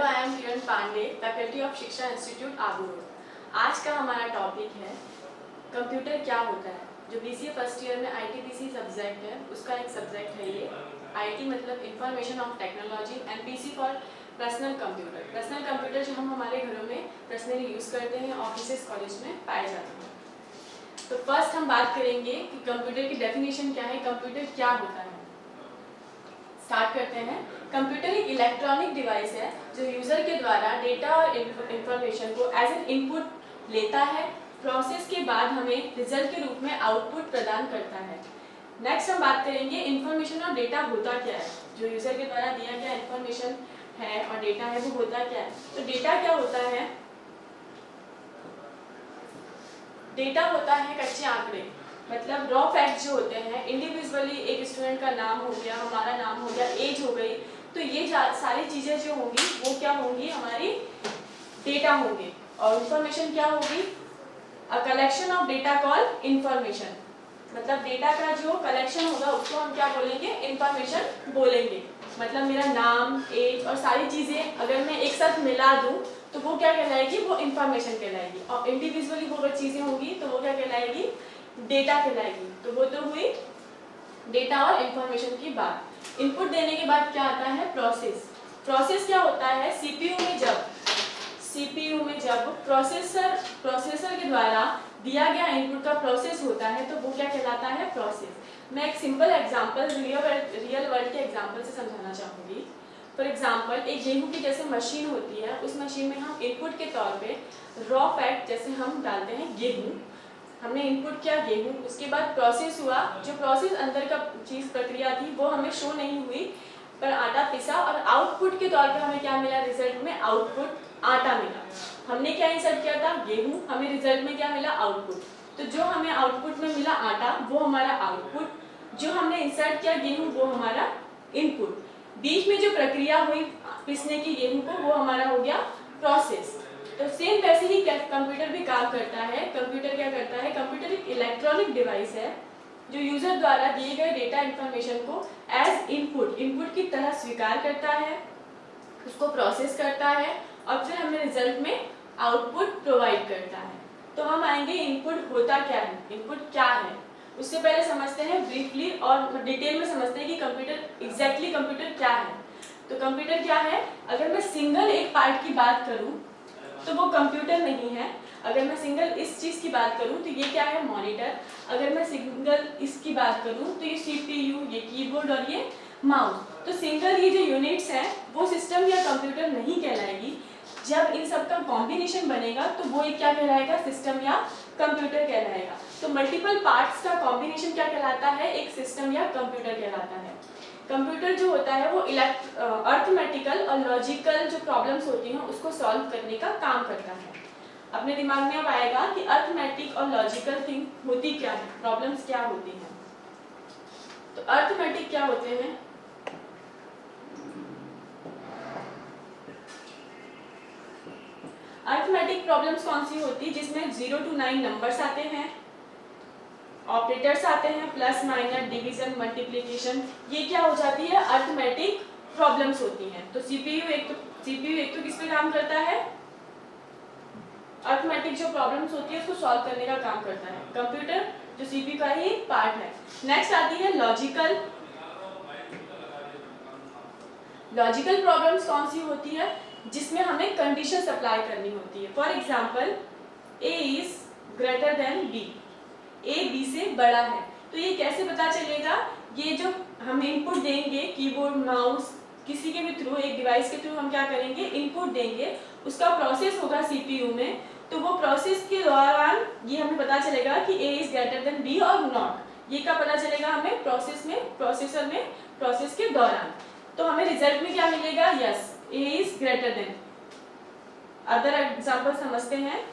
Hello, I am Kiran Pandey, faculty of Shiksha institute Abu Road. आज का हमारा टॉपिक है कंप्यूटर क्या होता है। जो बीसीए फर्स्ट ईयर में आईटीपीसी सब्जेक्ट है उसका एक सब्जेक्ट है ये। आईटी मतलब information of technology and PC for personal computer. Personal computer जो हम हमारे घरों में पर्सनली यूज़ करते हैं, ऑफिस कॉलेज में पाए जाते हैं। तो फर्स्ट हम बात करेंगे कि कंप्यूटर की डेफिनेशन क्या है, कंप्यूटर क्या होता है। स्टार्ट करते हैं। कंप्यूटर एक इलेक्ट्रॉनिक डिवाइस है जो यूजर के द्वारा डेटा और इंफॉर्मेशन को एज एन इनपुट लेता है, प्रोसेस के बाद हमें रिजल्ट के रूप में आउटपुट प्रदान करता है। नेक्स्ट हम बात करेंगे इंफॉर्मेशन और डेटा होता क्या है। जो यूजर के द्वारा दिया गया इंफॉर्मेशन है और डेटा है वो होता क्या है। तो डेटा क्या होता है? डेटा होता है कच्चे आंकड़े, मतलब रॉ फैक्ट जो होते हैं। इंडिविजुअली एक स्टूडेंट का नाम हो गया, हमारा नाम हो गया, एज हो गई, तो ये सारी चीज़ें जो होंगी वो क्या होंगी, हमारी डेटा होंगी। और इंफॉर्मेशन क्या होगी? A collection of data call information, मतलब डेटा का जो कलेक्शन होगा उसको हम क्या बोलेंगे, इंफॉर्मेशन बोलेंगे। मतलब मेरा नाम, एज और सारी चीज़ें अगर मैं एक साथ मिला दूँ तो वो क्या कहलाएगी, वो इंफॉर्मेशन कहलाएगी। और इंडिविजुअली वो अगर चीज़ें होंगी तो वो क्या कहलाएगी, डेटा कहलाएगी। तो वो तो हुई डेटा और इंफॉर्मेशन की बात। इनपुट देने के बाद क्या आता है, प्रोसेस। प्रोसेस क्या होता है? सीपीयू में जब प्रोसेसर के द्वारा दिया गया इनपुट का प्रोसेस होता है तो वो क्या कहलाता है, प्रोसेस। मैं एक सिंपल एग्जांपल रियल वर्ल्ड के एग्जांपल से समझाना चाहूँगी। फॉर एग्जांपल, एक गेहूं की जैसे मशीन होती है, उस मशीन में हम इनपुट के तौर पे रॉ फैक्ट जैसे हम डालते हैं गेहूं, हमने इनपुट किया गेहूं, उसके बाद प्रोसेस हुआ, जो प्रोसेस अंदर का चीज़ प्रक्रिया थी वो हमें शो नहीं हुई, पर आटा पिसा और आउटपुट के तौर पे हमें क्या मिला, रिजल्ट में आउटपुट आटा मिला। हमने क्या इंसर्ट किया था, गेहूं, हमें रिजल्ट में क्या मिला, आउटपुट। तो जो हमें आउटपुट में मिला आटा वो हमारा आउटपुट, जो हमने इंसर्ट किया गेहूं वो हमारा इनपुट। बीच में जो प्रक्रिया हुई पिसने की गेहूं को वो हमारा हो गया प्रोसेस। तो सेम वैसे ही कंप्यूटर भी काम करता है। कंप्यूटर क्या करता है, कंप्यूटर एक इलेक्ट्रॉनिक डिवाइस है जो यूजर द्वारा दिए गए डेटा इंफॉर्मेशन को एज इनपुट की तरह स्वीकार करता है, उसको प्रोसेस करता है और फिर हमें रिजल्ट में आउटपुट प्रोवाइड करता है। तो हम आएंगे इनपुट होता क्या है, इनपुट क्या है। उससे पहले समझते हैं ब्रीफली और डिटेल में समझते हैं कि कंप्यूटर एग्जैक्टली कंप्यूटर क्या है। तो कंप्यूटर क्या है, अगर मैं सिंगल एक पार्ट की बात करूं तो वो कंप्यूटर नहीं है। अगर मैं सिंगल इस चीज़ की बात करूं तो ये क्या है, मॉनिटर। अगर मैं सिंगल इसकी बात करूं तो ये सीपीयू, ये कीबोर्ड और ये माउस। तो सिंगल ये जो यूनिट्स हैं वो सिस्टम या कंप्यूटर नहीं कहलाएगी। जब इन सब का कॉम्बिनेशन बनेगा तो वो एक क्या कहलाएगा, सिस्टम या कंप्यूटर कहलाएगा। तो मल्टीपल पार्ट्स का कॉम्बिनेशन क्या कहलाता है, एक सिस्टम या कंप्यूटर कहलाता है। कंप्यूटर जो होता है वो अर्थमेटिकल और लॉजिकल जो प्रॉब्लम्स होती हैं उसको सॉल्व करने का काम करता है। अपने दिमाग में अब आएगा कि अर्थमेटिक और लॉजिकल थिंग होती क्या है, प्रॉब्लम्स क्या होती हैं। तो अर्थमेटिक क्या होते हैं, अर्थमेटिक प्रॉब्लम्स कौन सी होती है, जिसमें 0 to 9 नंबर्स आते हैं, ऑपरेटर्स आते हैं, प्लस माइनस डिवीजन मल्टीप्लिकेशन, ये क्या हो जाती है, अर्थमेटिक प्रॉब्लम्स होती हैं। तो सीपीयू एक तो किस पे काम करता है, अर्थमेटिक जो प्रॉब्लम्स होती है उसको सॉल्व करने का काम करता है। कंप्यूटर जो सीपीयू का ही पार्ट है। नेक्स्ट आती है लॉजिकल प्रॉब्लम्स कौन सी होती है, जिसमें हमें कंडीशन अप्लाई करनी होती है। For example, A is greater than B, A B से बड़ा है। तो ये कैसे पता चलेगा, ये जो हम इनपुट देंगे कीबोर्ड, माउस, किसी के भी थ्रू, एक डिवाइस के थ्रू हम क्या करेंगे, इनपुट देंगे, उसका प्रोसेस होगा सीपीयू में। तो वो प्रोसेस के दौरान ये हमें पता चलेगा कि ए इज ग्रेटर देन बी और नॉट। ये क्या पता चलेगा हमें, प्रोसेसर में प्रोसेस के दौरान। तो हमें रिजल्ट में क्या मिलेगा, yes, A is greater then. Other example समझते हैं,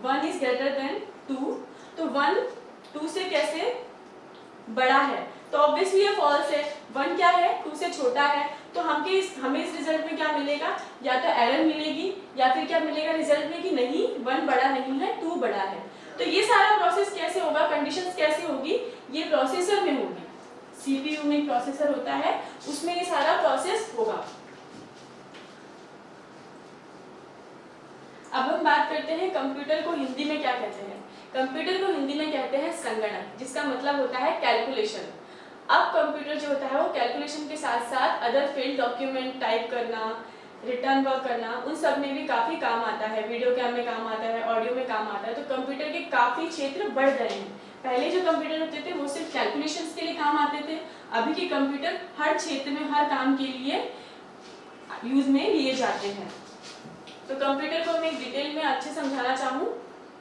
1 इज ग्रेटर देन 2। तो 1 2 से कैसे बड़ा है, तो ऑब्वियसली ये फॉल्स है। 1 क्या है, 2 से छोटा है। तो हमें इस रिजल्ट में क्या मिलेगा, या तो एरर मिलेगी या फिर क्या मिलेगा रिजल्ट में कि नहीं, 1 बड़ा नहीं है, 2 बड़ा है। तो ये सारा प्रोसेस कैसे होगा, कंडीशंस कैसे होगी, ये प्रोसेसर में होगी। सीपीयू में प्रोसेसर होता है, उसमें ये सारा प्रोसेस होगा। लेते हैं कंप्यूटर को हिंदी में क्या कहते हैं। कंप्यूटर को हिंदी में कहते हैं संगणक, जिसका मतलब होता है कैलकुलेशन। अब कंप्यूटर जो होता है वो कैलकुलेशन के साथ साथ अदर फील्ड, डॉक्यूमेंट टाइप करना, रिटर्न वर्क करना, उन सब में भी काफ़ी काम आता है। वीडियो कैम में काम आता है, ऑडियो में काम आता है। तो कंप्यूटर के काफ़ी क्षेत्र बढ़ गए हैं। पहले जो कंप्यूटर होते थे वो सिर्फ कैलकुलेशंस के लिए काम आते थे, अभी के कंप्यूटर हर क्षेत्र में हर काम के लिए यूज में लिए जाते हैं। तो कंप्यूटर को मैं डिटेल में अच्छे समझाना चाहूँ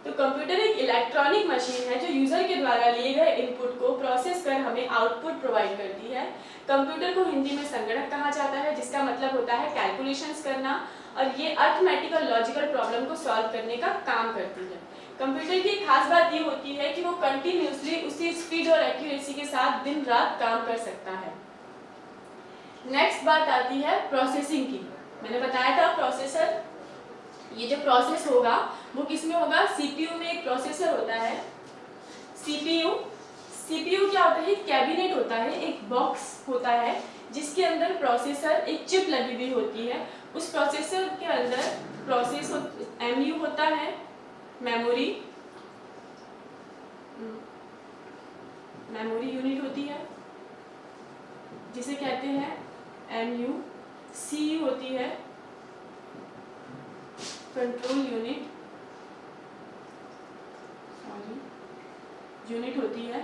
तो कंप्यूटर एक इलेक्ट्रॉनिक मशीन है जो यूजर के द्वारा लिए गए इनपुट को प्रोसेस कर हमें आउटपुट प्रोवाइड करती है। कंप्यूटर को हिंदी में संगणक कहा जाता है, जिसका मतलब होता है कैलकुलेशंस करना, और ये अर्थमेटिक और लॉजिकल प्रॉब्लम को सॉल्व करने का काम करती है। कंप्यूटर की एक खास बात ये होती है कि वो कंटिन्यूसली उसी स्पीड और एक्यूरेसी के साथ दिन रात काम कर सकता है। नेक्स्ट बात आती है प्रोसेसिंग की। मैंने बताया था प्रोसेसर, ये जो प्रोसेस होगा वो किसमें होगा, सीपीयू में एक प्रोसेसर होता है। सीपीयू क्या होता है, कैबिनेट होता है, एक बॉक्स होता है जिसके अंदर प्रोसेसर, एक चिप लगी हुई होती है। उस प्रोसेसर के अंदर एमयू होता है, मेमोरी यूनिट होती है जिसे कहते हैं एमयू, सीयू होती है कंट्रोल यूनिट होती है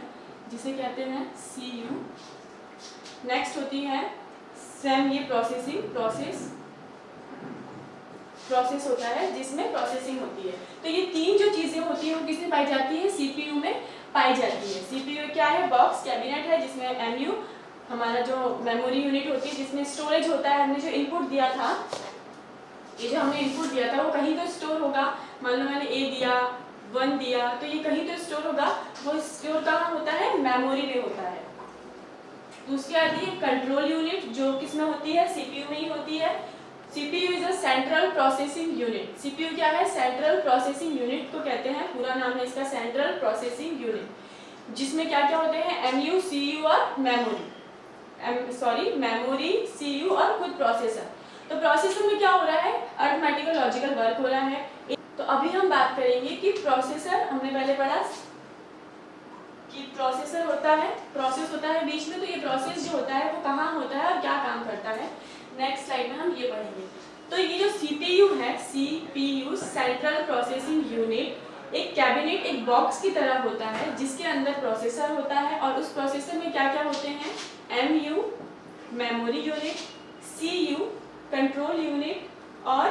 जिसे कहते हैं सीयू। नेक्स्ट होती है सैम, ये प्रोसेस होता है जिसमें प्रोसेसिंग होती है। तो ये तीन जो चीजें होती है वो किसमें पाई जाती है, सीपीयू में पाई जाती है। सीपीयू क्या है, बॉक्स कैबिनेट है जिसमें एमयू, हमारा जो मेमोरी यूनिट होती है जिसमें स्टोरेज होता है। हमने जो इनपुट दिया था, ये जो हमने इनपुट दिया था वो कहीं तो स्टोर होगा। मान लो मैंने ए दिया, 1 दिया, तो ये कहीं तो स्टोर होगा। वो स्टोर कहाँ होता है, मेमोरी में होता है। दूसरी आती है कंट्रोल यूनिट, जो किसमें होती है, सीपीयू में ही होती है। CPU is a central processing unit. CPU क्या है, सेंट्रल प्रोसेसिंग यूनिट को कहते हैं, पूरा नाम है इसका सेंट्रल प्रोसेसिंग यूनिट, जिसमें क्या क्या होते हैं, एमयू, सीयू और मेमोरी, सीयू और खुद प्रोसेसर। तो प्रोसेसर में क्या हो रहा है, अरिथमेटिक और लॉजिकल वर्क हो रहा है। तो अभी हम बात करेंगे कि प्रोसेसर, हमने पहले पढ़ा कि प्रोसेसर होता है, प्रोसेस होता है बीच में, तो ये प्रोसेस जो होता है वो कहाँ होता है और क्या काम करता है, नेक्स्ट स्लाइड में हम ये पढ़ेंगे। तो ये जो सीपीयू है, सीपीयू सेंट्रल प्रोसेसिंग यूनिट, एक कैबिनेट, एक बॉक्स की तरह होता है जिसके अंदर प्रोसेसर होता है, और उस प्रोसेसर में क्या क्या होते हैं, MU memory unit, CU control unit और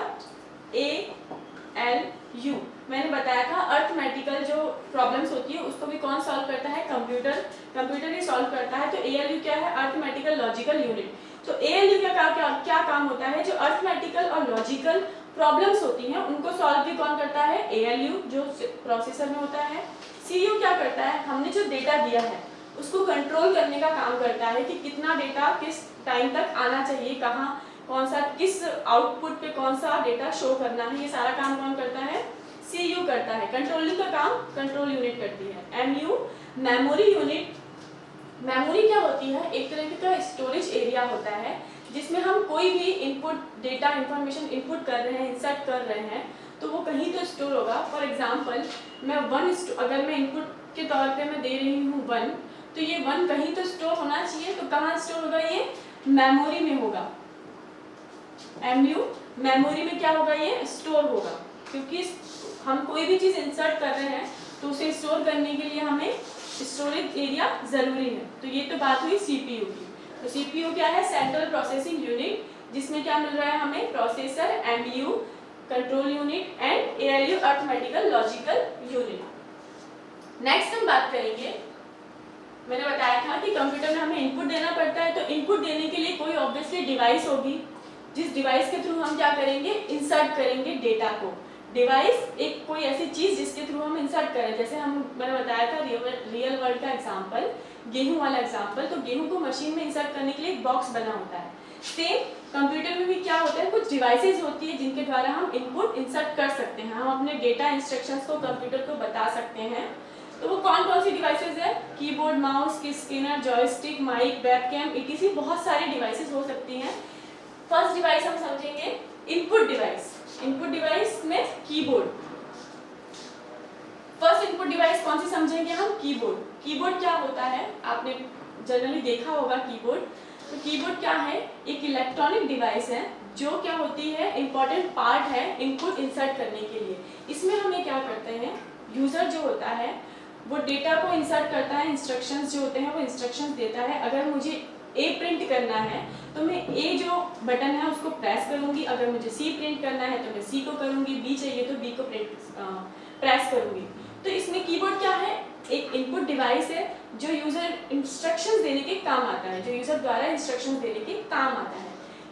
एएलयू। मैंने बताया था अर्थमेटिकल जो प्रॉब्लम्स होती है उसको भी कौन सॉल्व करता है, कंप्यूटर ही सॉल्व करता है। तो एएलयू क्या है, अर्थमेटिकल लॉजिकल यूनिट। तो एएलयू का क्या काम होता है, जो अर्थमेटिकल और लॉजिकल प्रॉब्लम्स होती हैं उनको सॉल्व भी कौन करता है, एएलयू जो प्रोसेसर में होता है। सीयू क्या करता है, हमने जो डेटा दिया है उसको कंट्रोल करने का काम करता है कि कितना डेटा किस टाइम तक आना चाहिए, कहाँ कौन सा, किस आउटपुट पे कौन सा डेटा शो करना है, ये सारा काम कौन करता है, सीयू करता है। कंट्रोलिंग का काम कंट्रोल यूनिट करती है। एमयू मेमोरी यूनिट, मेमोरी क्या होती है, एक तरह का स्टोरेज एरिया होता है जिसमें हम कोई भी इनपुट डेटा इंफॉर्मेशन इनपुट कर रहे हैं, इंसर्ट कर रहे हैं, तो वो कहीं तो स्टोर होगा। फॉर एग्जांपल मैं अगर मैं इनपुट के तौर पे मैं दे रही हूँ 1, तो ये 1 कहीं तो स्टोर होना चाहिए। तो कहाँ स्टोर होगा, ये मेमोरी में होगा। एमयू मेमोरी में क्या होगा, ये स्टोर होगा, क्योंकि हम कोई भी चीज़ इंसर्ट कर रहे हैं तो उसे स्टोर करने के लिए हमें स्टोरेज एरिया जरूरी है। तो ये तो बात हुई सीपीयू की। तो सीपीयू क्या है, सेंट्रल प्रोसेसिंग यूनिट, जिसमें क्या मिल रहा है हमें, processor, MU control unit and ALU arithmetical logical unit. Next हम बात करेंगे, मैंने बताया था कि कंप्यूटर में हमें इनपुट देना पड़ता है। तो इनपुट देने के लिए कोई ऑब्वियसली डिवाइस होगी, जिस डिवाइस के थ्रू हम क्या करेंगे, इंसर्ट करेंगे डेटा को। डिवाइस एक कोई ऐसी चीज जिसके थ्रू हम इंसर्ट करें, जैसे मैंने बताया था रियल वर्ल्ड का एग्जांपल, गेहूं वाला एग्जांपल। तो गेहूं को मशीन में इंसर्ट करने के लिए एक बॉक्स बना होता है। सेम कंप्यूटर में भी क्या होता है, कुछ डिवाइसेज होती है जिनके द्वारा हम इनपुट इंसर्ट कर सकते हैं, हम अपने डेटा इंस्ट्रक्शंस को कंप्यूटर को बता सकते हैं। तो वो कौन कौन सी डिवाइसेज है, keyboard, mouse, scanner, joystick, mic, webcam, etc, बहुत सारी डिवाइसेज हो सकती हैं। फर्स्ट डिवाइस हम समझेंगे इनपुट डिवाइस। इनपुट डिवाइस में कीबोर्ड, फर्स्ट इनपुट डिवाइस कौन सी समझेंगे हम? कीबोर्ड। कीबोर्ड क्या होता है, आपने जनरली देखा होगा कीबोर्ड। तो कीबोर्ड क्या है? एक इलेक्ट्रॉनिक डिवाइस है जो क्या होती है, इंपॉर्टेंट पार्ट है इनपुट इंसर्ट करने के लिए। इसमें हमें क्या करते हैं, यूजर जो होता है वो डेटा को इंसर्ट करता है, इंस्ट्रक्शंस जो होते हैं वो इंस्ट्रक्शंस देता है। अगर मुझे ए प्रिंट करना है तो मैं ए जो बटन है उसको प्रेस करूंगी, अगर मुझे सी प्रिंट करना है तो मैं सी को करूंगी, बी चाहिए तो बी को प्रेस करूंगी। तो इसमें कीबोर्ड क्या है, एक इनपुट डिवाइस है जो यूजर इंस्ट्रक्शंस देने के काम आता है, जो यूजर द्वारा इंस्ट्रक्शंस देने के काम आता है।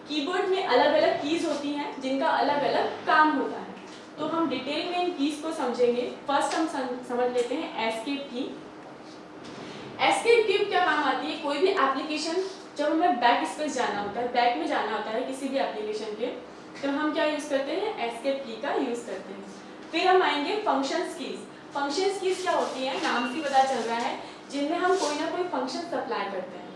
कीबोर्ड में अलग अलग कीज होती हैं जिनका अलग अलग काम होता है। तो हम डिटेल में इन कीज को समझेंगे। फर्स्ट हम समझ लेते हैं एस्केप की। एस्केप की क्या काम आती है? कोई भी एप्लीकेशन जब हमें बैक स्पेस जाना होता है, बैक में जाना होता है किसी भी एप्लीकेशन के, तो हम क्या यूज करते हैं? एस्केप की का यूज करते हैं। फिर हम आएंगे फंक्शंस कीज। फंक्शंस कीज क्या होती है? नाम से पता चल रहा है, जिनमें हम कोई ना कोई फंक्शन अप्लाई करते हैं।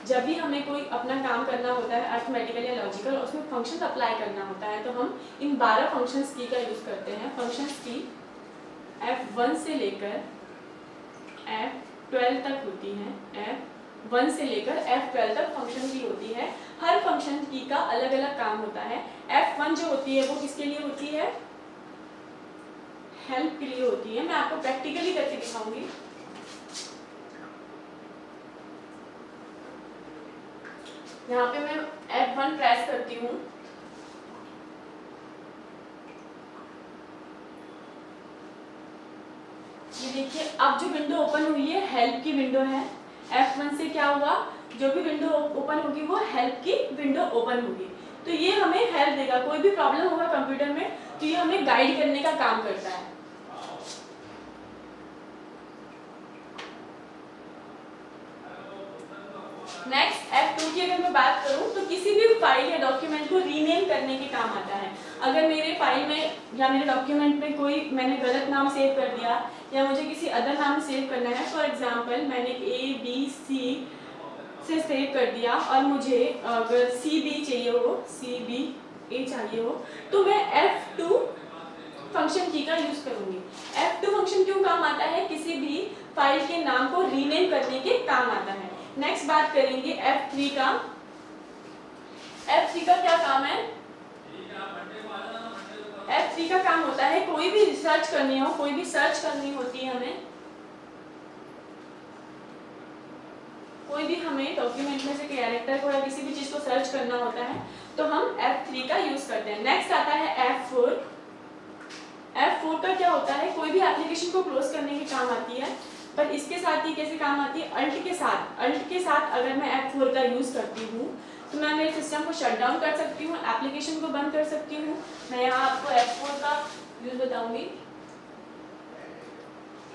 जब भी हमें कोई अपना काम करना होता है अर्थमेटिकल या लॉजिकल, उसमें फंक्शन अप्लाई करना होता है, तो हम इन 12 फंक्शंस की का यूज करते हैं। फंक्शंस की F1 से लेकर F12 तक होती है। F1 से लेकर F12 तक फंक्शन की होती है। हर फंक्शन की का अलग अलग काम होता है। F1 जो होती है वो किसके लिए होती है? हेल्प के लिए होती है। मैं आपको प्रैक्टिकली करके दिखाऊंगी। यहाँ पे मैं F1 प्रेस करती हूँ, ये देखिए अब जो विंडो ओपन हुई है हेल्प की विंडो है। F1 से क्या हुआ, जो भी विंडो ओपन होगी वो हेल्प की विंडो ओपन होगी। तो ये हमें हेल्प देगा, कोई भी प्रॉब्लम होगा कंप्यूटर में तो ये हमें गाइड करने का काम करता है। नेक्स्ट F2 की अगर मैं बात करूं तो किसी भी फाइल या डॉक्यूमेंट को रीनेम करने के काम आता है। अगर मेरे फाइल में या मेरे डॉक्यूमेंट में कोई मैंने गलत नाम सेव कर दिया या मुझे किसी अदर नाम सेव करना है, फॉर एग्जांपल मैंने ABC से सेव कर दिया और मुझे अगर CB चाहिए हो, CBA चाहिए हो, तो मैं F2 फंक्शन की का यूज करूंगी। F2 फंक्शन क्यों काम आता है? किसी भी फाइल के नाम को रीनेम करने के काम आता है। नेक्स्ट बात करेंगे F3 का। F3 का क्या काम है? F3 का काम होता है कोई भी रिसर्च करनी हो, कोई भी सर्च करनी होती है हमें, कोई भी हमें डॉक्यूमेंट में से कैरेक्टर को या किसी भी चीज को सर्च करना होता है तो हम F3 का यूज करते हैं। नेक्स्ट आता है F4। F4 का क्या होता है? कोई भी एप्लीकेशन को क्लोज करने के काम आती है, पर इसके साथ ही कैसे काम आती है? अल्ट के साथ अगर मैं F4 का यूज करती हूँ तो मैं मेरे सिस्टम को शट डाउन कर सकती हूँ, एप्लीकेशन को बंद कर सकती हूँ। मैं यहाँ आपको F4 का यूज बताऊंगी।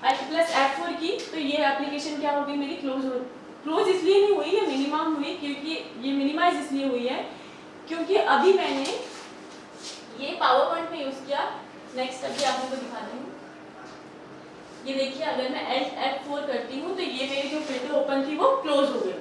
अल्ट प्लस F4 की तो ये एप्लीकेशन क्या होगी मेरी? क्लोज इसलिए नहीं हुई, ये मिनिमम हुई, क्योंकि ये मिनिमाइज इसलिए हुई है क्योंकि अभी मैंने ये पावर पॉइंट में यूज किया। नेक्स्ट अभी आप लोगों को दिखाती हूँ। ये देखिए अगर मैं F4 करती हूँ तो ये मेरी जो विंडो ओपन थी वो क्लोज हो गई।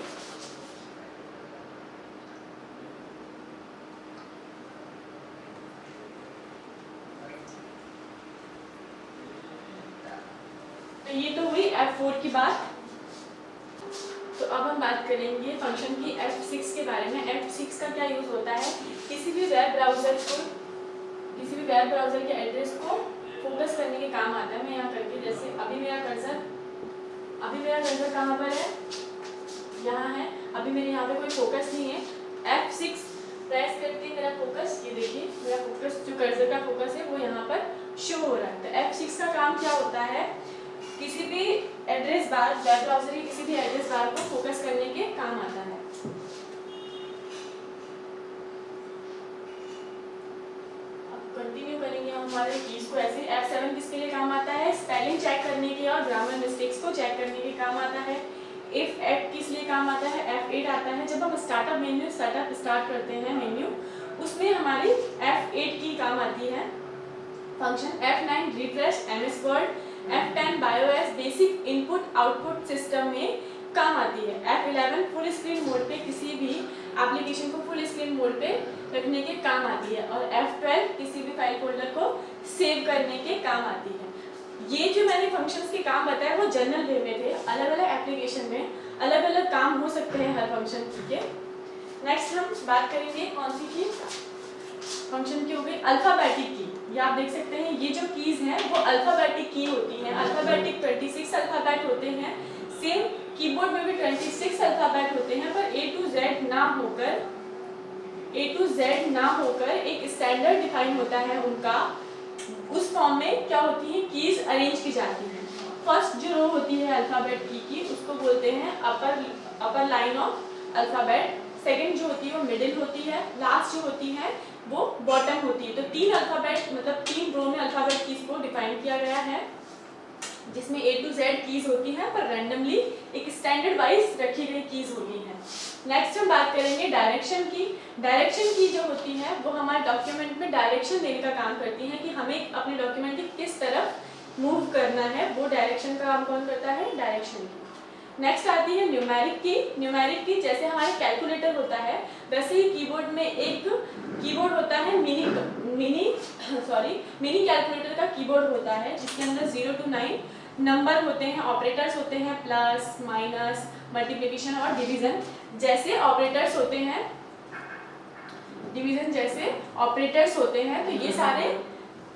तो ये तो हुई F4 की बात। तो अब हम बात करेंगे फंक्शन की F6 के बारे में। F6 का क्या यूज होता है? किसी भी वेब ब्राउजर के एड्रेस को फोकस करने के काम आता है। मैं यहाँ करके, जैसे अभी मेरा कर्सर कहाँ पर है? यहाँ है। अभी मेरे यहाँ पे कोई फोकस नहीं है। F6 प्रेस करके मेरा फोकस, ये देखिए मेरा फोकस जो कर्सर का फोकस है वो यहाँ पर शो हो रहा है। तो F6 का काम क्या होता है? किसी भी एड्रेस बार, वेब ब्राउजर के किसी भी एड्रेस बार को फोकस करने के काम आता है। कंटिन्यू करेंगे हम हमारे कीज को ऐसे। F7 किसके लिए काम आता है? स्पेलिंग चेक करने के और ग्रामर मिस्टेक्स को चेक करने के काम आता है। F8 किस लिए काम आता है? F8 आता है जब हम स्टार्टअप स्टार्ट करते हैं मेन्यू, उसमें हमारी F8 की काम आती है function. F9 refresh MS word, F10 BIOS basic input output system में काम आती है। F11 फुल स्क्रीन मोड पे किसी भी एप्लीकेशन को फुल स्क्रीन मोड पे रखने के काम आती है। और F12 किसी भी फाइल फोल्डर को सेव करने के काम आती है। ये जो मैंने फंक्शंस के काम बताए वो जनरल वे में थे, अलग अलग एप्लीकेशन में अलग अलग काम हो सकते हैं हर फंक्शन के। नेक्स्ट हम बात करेंगे कौन सी की, फंक्शन की हो गई अल्फाबेटिक की। ये आप देख सकते हैं ये जो कीज हैं वो अल्फाबेटिक की होती हैं। अल्फाबेटिक 26 अल्फाबेट होते हैं, सेम कीबोर्ड में भी 26 अल्फाबेट होते हैं, पर A to Z ना होकर एक स्टैंडर्ड डिफाइन होता है उनका। उस फॉर्म में क्या होती है, कीज अरेंज की जाती हैं। फर्स्ट जो रो होती है अल्फाबेट की उसको बोलते हैं अपर लाइन ऑफ अल्फाबेट। सेकंड जो होती है वो मिडिल होती है, लास्ट जो होती है वो बॉटम होती है। तो 3 अल्फाबेट मतलब 3 रो में अल्फाबेट कीज को डिफाइन किया गया है, जिसमें A to Z कीज होती हैं पर रैंडमली एक स्टैंडर्ड वाइज रखी गई कीज होती हैं। नेक्स्ट हम बात करेंगे डायरेक्शन की। डायरेक्शन की जो होती है वो हमारे डॉक्यूमेंट में डायरेक्शन देने का काम करती है कि हमें अपने डॉक्यूमेंट की किस तरफ मूव करना है, वो डायरेक्शन का काम कौन करता है, डायरेक्शन की। नेक्स्ट आती है न्यूमेरिक की। न्यूमेरिक की जैसे हमारे कैलकुलेटर होता है वैसे ही कीबोर्ड में एक कीबोर्ड होता है मिनी कैलकुलेटर का कीबोर्ड होता है, जिसके अंदर 0 to 9 नंबर होते हैं, ऑपरेटर्स होते हैं, प्लस माइनस मल्टीप्लिकेशन और डिवीजन जैसे ऑपरेटर्स होते हैं, तो ये सारे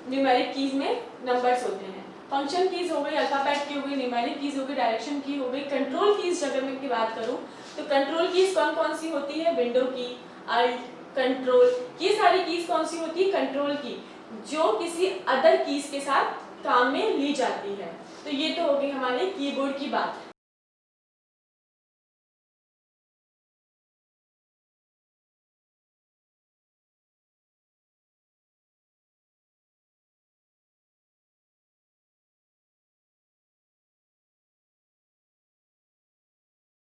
न्यूमेरिक कीज में नंबर्स होते हैं। फंक्शन कीज हो गई, अल्फाबेट की हो गई, न्यूमेरिक कीज हो गई, डायरेक्शन की हो गई। कंट्रोल कीज अगर मैं की बात करूं तो कंट्रोल कीज कौन कौन सी होती है, विंडो की, अल्ट, कंट्रोल, ये सारी कीज कौन सी होती है, कंट्रोल की, जो किसी अदर कीज के साथ काम में ली जाती है। तो ये तो हो गई हमारे कीबोर्ड की बात।